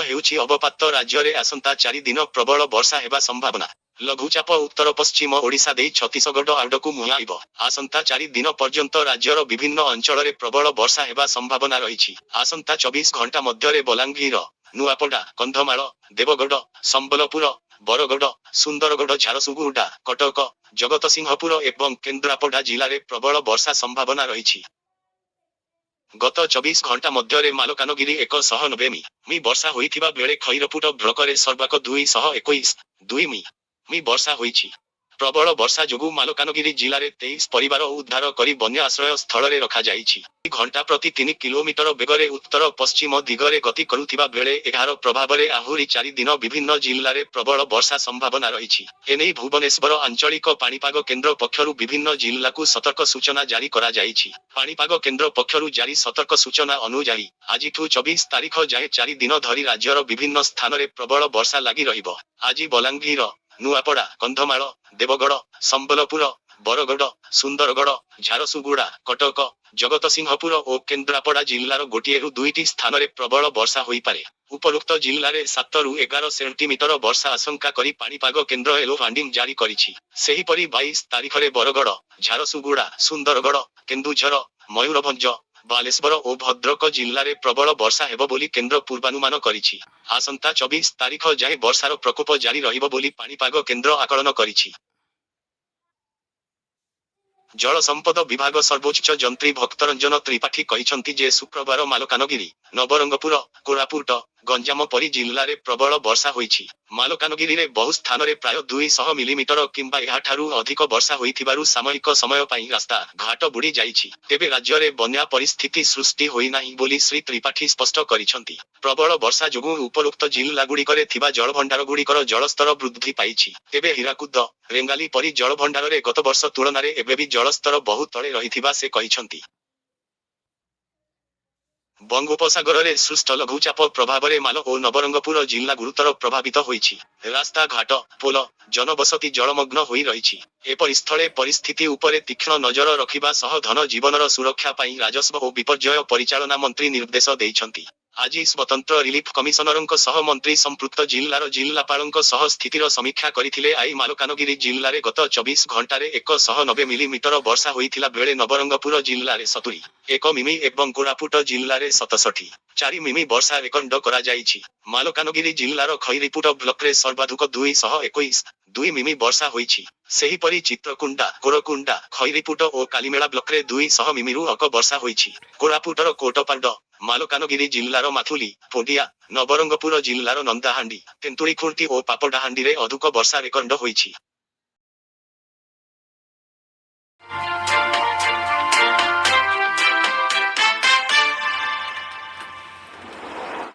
ହେଉଛି ଅବପାତ ରାଜ୍ୟରେ ଆସନ୍ତା 4 ଦିନ ପ୍ରବଳ ବର୍ଷା ହେବା ସମ୍ଭାବନା। ଲଘୁଚାପ ଉତ୍ତର ପଶ୍ଚିମ ଓଡ଼ିଶା ଦେଇ ଛତିଶଗଡ଼ ଆଡ଼କୁ ମୁହାଁଇବ। ଆସନ୍ତା 4 ଦିନ ପର୍ଯ୍ୟନ୍ତ ରାଜ୍ୟର ବିଭିନ୍ନ ଅଞ୍ଚଳରେ ପ୍ରବଳ ବର୍ଷା ହେବା ସମ୍ଭାବନା ରହିଛି। ଆସନ୍ତା 24 ଘଣ୍ଟା ମଧ୍ୟରେ ବଲାଙ୍ଗୀର, ନୂଆପଡ଼ା, କନ୍ଧମାଳ, ଦେବଗଡ଼, ସମ୍ବଲପୁର, ବରଗଡ଼, ସୁନ୍ଦରଗଡ଼, ଝାରସୁଗୁଡ଼ା, କଟକ, ଜଗତସିଂହପୁର ଏବଂ କେନ୍ଦ୍ରାପଡ଼ା ଜିଲ୍ଲାରେ ପ୍ରବଳ ବର୍ଷା ସମ୍ଭାବନା ରହିଛି। ଗତ 24 ଘଣ୍ଟା ମଧ୍ୟରେ ମାଲକାନଗିରି 190 ମି ବର୍ଷା ହୋଇଥିବା ବେଳେ ଖଇରପୁଟ ବ୍ଲକରେ ସର୍ବାକ 221 ମି ବର୍ଷା ହୋଇଛି। ପ୍ରବଳ ବର୍ଷା ଯୋଗୁଁ ମାଲକାନଗିରି ଜିଲ୍ଲାରେ 23 ପରିବାର ଉଦ୍ଧାର କରି ବନ୍ୟା ଆଶ୍ରୟ ସ୍ଥଳରେ ରଖାଯାଇଛି। ଘଣ୍ଟା ପ୍ରତି 3 କିଲୋମିଟର ବେଗରେ ଉତ୍ତର ପଶ୍ଚିମ ଦିଗରେ ଗତି କରୁଥିବା ବେଳେ ଏହାର ପ୍ରଭାବରେ ଆହୁରି 4 ଦିନ ବିଭିନ୍ନ ଜିଲ୍ଲାରେ ପ୍ରବଳ ବର୍ଷା ସମ୍ଭାବନା ରହିଛି। ଏନେଇ ଭୁବନେଶ୍ୱର ଆଞ୍ଚଳିକ ପାଣିପାଗ କେନ୍ଦ୍ର ପକ୍ଷରୁ ବିଭିନ୍ନ ଜିଲ୍ଲାକୁ ସତର୍କ ସୂଚନା ଜାରି କରାଯାଇଛି। ପାଣିପାଗ କେନ୍ଦ୍ର ପକ୍ଷରୁ ଜାରି ସତର୍କ ସୂଚନା ଅନୁଯାୟୀ ଆଜିଠୁ 24 ତାରିଖ ଯାଏଁ 4 ଦିନ ଧରି ରାଜ୍ୟର ବିଭିନ୍ନ ସ୍ଥାନରେ ପ୍ରବଳ ବର୍ଷା ଲାଗି ରହିବ। ଆଜି ବଲାଙ୍ଗୀର, ନୂଆପଡ଼ା, କନ୍ଧମାଳ, ଦେବଗଡ଼, ସମ୍ବଲପୁର, ବରଗଡ଼, ସୁନ୍ଦରଗଡ଼, ଝାରସୁଗୁଡ଼ା, କଟକ, ଜଗତସିଂହପୁର ଓ କେନ୍ଦ୍ରାପଡ଼ା ଜିଲ୍ଲାର ଗୋଟିଏରୁ 2ଟି ସ୍ଥାନରେ ପ୍ରବଳ ବର୍ଷା ହୋଇପାରେ। ଉପରୋକ୍ତ ଜିଲ୍ଲାରେ 7ରୁ 11 ସେଣ୍ଟିମିଟର ବର୍ଷା ଆଶଙ୍କା କରି ପାଣିପାଗ କେନ୍ଦ୍ର ୟେଲୋ ୱାର୍ଣ୍ଣିଂ ଜାରି କରିଛି। ସେହିପରି 22 ତାରିଖରେ ବରଗଡ଼, ଝାରସୁଗୁଡ଼ା, ସୁନ୍ଦରଗଡ଼, କେନ୍ଦୁଝର, ମୟୂରଭଞ୍ଜ, ବାଲେଶ୍ୱର ଓ ଭଦ୍ରକ ଜିଲ୍ଲାରେ ପ୍ରବଳ ବର୍ଷା ହେବ ବୋଲି କେନ୍ଦ୍ର ପୂର୍ବାନୁମାନ କରିଛି। ଆସନ୍ତା 24 ତାରିଖ ଯାଏଁ ବର୍ଷାର ପ୍ରକୋପ ଜାରି ରହିବ ବୋଲି ପାଣିପାଗ କେନ୍ଦ୍ର ଆକଳନ କରିଛି। ଜଳ ସମ୍ପଦ ବିଭାଗ ସର୍ବୋଚ୍ଚ ଯନ୍ତ୍ରୀ ଭକ୍ତରଞ୍ଜନ ତ୍ରିପାଠୀ କହିଛନ୍ତି ଯେ ଶୁକ୍ରବାର ମାଲକାନଗିରି, ନବରଙ୍ଗପୁର, କୋରାପୁଟ, ଗଞ୍ଜାମ ପରି ଜିଲ୍ଲାରେ ପ୍ରବଳ ବର୍ଷା ହୋଇଛି। ମାଲକାନଗିରିରେ ବହୁ ସ୍ଥାନରେ ପ୍ରାୟ 200 ମିଲିମିଟର କିମ୍ବା ଏହାଠାରୁ ଅଧିକ ବର୍ଷା ହୋଇଥିବାରୁ ସାମୟିକ ସମୟ ପାଇଁ ରାସ୍ତା ଘାଟ ବୁଡ଼ି ଯାଇଛି। ତେବେ ରାଜ୍ୟରେ ବନ୍ୟା ପରିସ୍ଥିତି ସୃଷ୍ଟି ହୋଇନାହିଁ ବୋଲି ଶ୍ରୀ ତ୍ରିପାଠୀ ସ୍ପଷ୍ଟ କରିଛନ୍ତି। ପ୍ରବଳ ବର୍ଷା ଯୋଗୁଁ ଉପରୋକ୍ତ ଜିଲ୍ଲାଗୁଡ଼ିକରେ ଥିବା ଜଳଭଣ୍ଡାରଗୁଡ଼ିକର ଜଳସ୍ତର ବୃଦ୍ଧି ପାଇଛି। ତେବେ ହୀରାକୁଦ, ରେଙ୍ଗାଲି ପରି ଜଳଭଣ୍ଡାରରେ ଗତ ବର୍ଷ ତୁଳନାରେ ଏବେ ବି ଜଳସ୍ତର ବହୁ ତଳେ ରହିଥିବା ସେ କହିଛନ୍ତି। ବଙ୍ଗୋପସାଗରରେ ସୃଷ୍ଟ ଲଘୁଚାପ ପ୍ରଭାବରେ ମାଲ ଓ ନବରଙ୍ଗପୁର ଜିଲ୍ଲା ଗୁରୁତର ପ୍ରଭାବିତ ହୋଇଛି। ରାସ୍ତାଘାଟ, ପୋଲ, ଜନବସତି ଜଳମଗ୍ନ ହୋଇ ରହିଛି। ଏପରିସ୍ଥଳେ ପରିସ୍ଥିତି ଉପରେ ତୀକ୍ଷ୍ଣ ନଜର ରଖିବା ସହ ଧନ ଜୀବନର ସୁରକ୍ଷା ପାଇଁ ରାଜସ୍ୱ ଓ ବିପର୍ଯ୍ୟୟ ପରିଚାଳନା ମନ୍ତ୍ରୀ ନିର୍ଦ୍ଦେଶ ଦେଇଛନ୍ତି। ଆଜି ସ୍ୱତନ୍ତ୍ର ରିଲିଫ କମିଶନରଙ୍କ ସହ ମନ୍ତ୍ରୀ ସମ୍ପୃକ୍ତ ଜିଲ୍ଲାର ଜିଲ୍ଲାପାଳଙ୍କ ସହ ସ୍ଥିତିର ସମୀକ୍ଷା କରିଥିଲେ। ମାଲକାନଗିରି ଜିଲ୍ଲାରେ ଗତ 24 ଘଣ୍ଟାରେ 190 ମିଲିମିଟର ବର୍ଷା ହୋଇଥିଲା ବେଳେ ନବରଙ୍ଗପୁର ଜିଲ୍ଲାରେ 71 ମି ଏବଂ କୋରାପୁଟ ଜିଲ୍ଲାରେ 67.4 ମି ବର୍ଷା ରେକର୍ଡ କରାଯାଇଛି। ମାଲକାନଗିରି ଜିଲ୍ଲାର ଖଇରିପୁଟ ବ୍ଲକରେ ସର୍ବାଧିକ 221.2 ମି ବର୍ଷା ହୋଇଛି। ସେହିପରି ଚିତ୍ରକୁଣ୍ଡା, କୋରକୁଣ୍ଡା, ଖଇରିପୁଟ ଓ କାଲିମେଳା ବ୍ଲକରେ 200 ମିମିରୁ ଅଧିକ ବର୍ଷା ହୋଇଛି। କୋରାପୁଟର କୋଟପାଡ, ମାଲକାନଗିରି ଜିଲ୍ଲାର ମାଥୁଲି, ପୋଡିଆ, ନବରଙ୍ଗପୁର ଜିଲ୍ଲାର ନନ୍ଦାହାଣ୍ଡି, ତେନ୍ତୁଳିଖୁଣ୍ଟି ଓ ପାପଡାହାଣ୍ଡିରେ ଅଧିକ ବର୍ଷା ରେକର୍ଡ ହୋଇଛି।